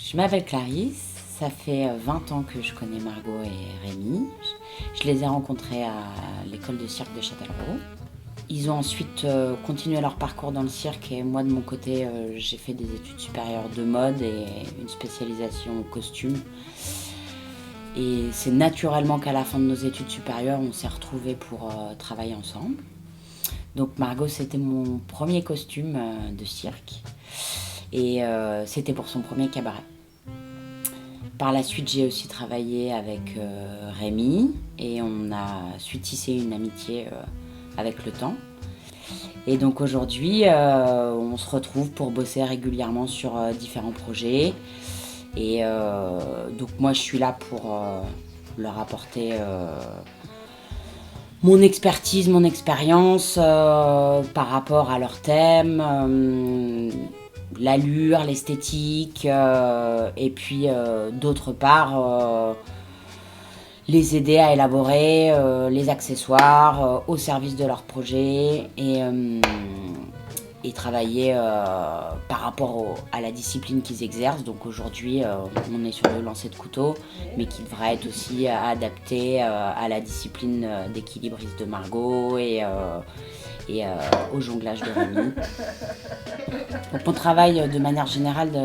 Je m'appelle Clarisse, ça fait 20 ans que je connais Margot et Rémi. Je les ai rencontrés à l'école de cirque de Châtellerault. Ils ont ensuite continué leur parcours dans le cirque et moi de mon côté j'ai fait des études supérieures de mode et une spécialisation costume. Et c'est naturellement qu'à la fin de nos études supérieures on s'est retrouvés pour travailler ensemble. Donc Margot c'était mon premier costume de cirque et c'était pour son premier cabaret. Par la suite, j'ai aussi travaillé avec Rémi et on a su tisser une amitié avec le temps. Et donc aujourd'hui, on se retrouve pour bosser régulièrement sur différents projets. Et donc moi, je suis là pour leur apporter mon expertise, mon expérience par rapport à leur thème. L'allure, l'esthétique, et puis d'autre part, les aider à élaborer les accessoires au service de leur projet et travailler par rapport à la discipline qu'ils exercent. Donc aujourd'hui, on est sur le lancer de couteau, mais qui devrait être aussi adapté à la discipline d'équilibriste de Margot et au jonglage de Rémi. Donc mon travail de manière générale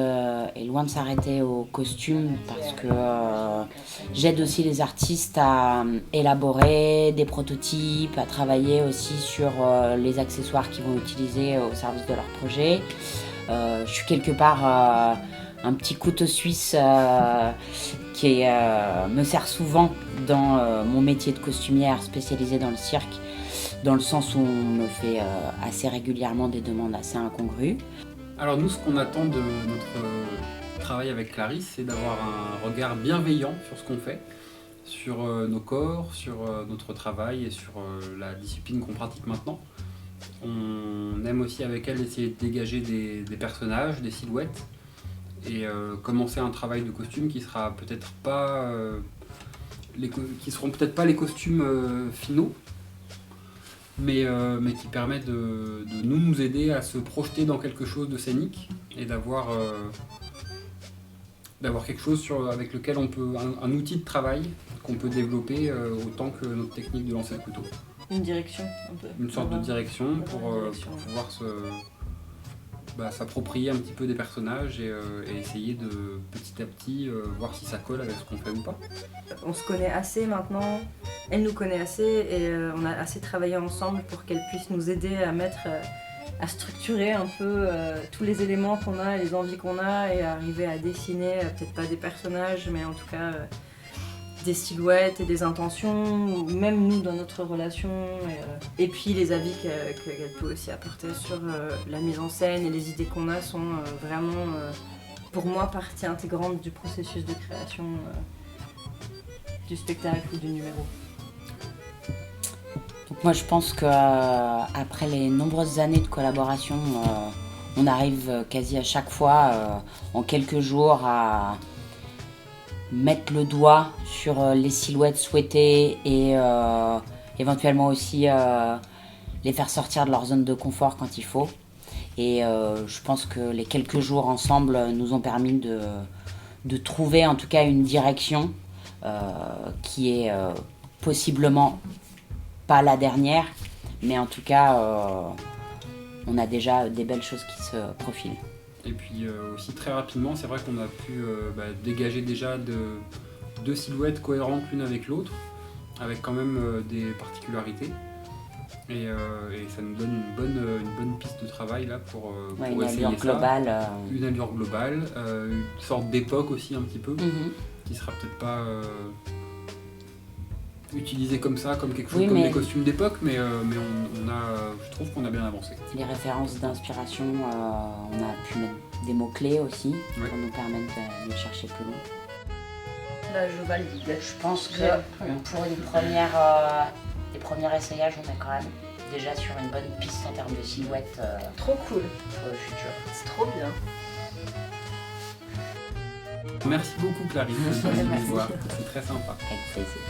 est loin de s'arrêter au costume parce que j'aide aussi les artistes à élaborer des prototypes, à travailler aussi sur les accessoires qu'ils vont utiliser au service de leur projet. Je suis quelque part un petit couteau suisse qui me sert souvent dans mon métier de costumière spécialisée dans le cirque, dans le sens où on me fait assez régulièrement des demandes assez incongrues. Alors nous, ce qu'on attend de notre travail avec Clarisse, c'est d'avoir un regard bienveillant sur ce qu'on fait, sur nos corps, sur notre travail et sur la discipline qu'on pratique maintenant. On aime aussi avec elle essayer de dégager des personnages, des silhouettes et commencer un travail de costume qui sera peut-être pas qui seront peut-être pas les costumes finaux, mais qui permet de nous aider à se projeter dans quelque chose de scénique et d'avoir quelque chose avec lequel on peut, un outil de travail qu'on peut développer autant que notre technique de lancer le couteau. Une direction un peu. Une sorte de direction pour pouvoir s'approprier un petit peu des personnages et essayer de petit à petit voir si ça colle avec ce qu'on fait ou pas. On se connaît assez maintenant, elle nous connaît assez et on a assez travaillé ensemble pour qu'elle puisse nous aider à structurer un peu tous les éléments qu'on a, les envies qu'on a et arriver à dessiner peut-être pas des personnages mais en tout cas des silhouettes et des intentions, même nous dans notre relation, et puis les avis qu'elle peut aussi apporter sur la mise en scène et les idées qu'on a sont vraiment, pour moi, partie intégrante du processus de création du spectacle ou du numéro. Donc moi je pense qu'après les nombreuses années de collaboration, on arrive quasi à chaque fois, en quelques jours, à mettre le doigt sur les silhouettes souhaitées et éventuellement aussi les faire sortir de leur zone de confort quand il faut. Et je pense que les quelques jours ensemble nous ont permis de trouver en tout cas une direction qui est possiblement pas la dernière, mais en tout cas on a déjà des belles choses qui se profilent. Et puis aussi très rapidement, c'est vrai qu'on a pu dégager déjà deux silhouettes cohérentes l'une avec l'autre, avec quand même des particularités. Et ça nous donne une bonne piste de travail là pour une essayer allure globale. Une allure globale, une sorte d'époque aussi un petit peu, qui sera peut-être pas utilisé comme ça, comme quelque chose comme des costumes d'époque, mais je trouve qu'on a bien avancé. Les références d'inspiration, on a pu mettre des mots-clés aussi pour nous permettre de chercher plus loin. Je valide. Je pense que pour les premiers essayages, on est quand même déjà sur une bonne piste en termes de silhouette. Trop cool. Pour le futur. C'est trop bien. Merci beaucoup Clarisse de nous voir, c'est très sympa. Avec plaisir.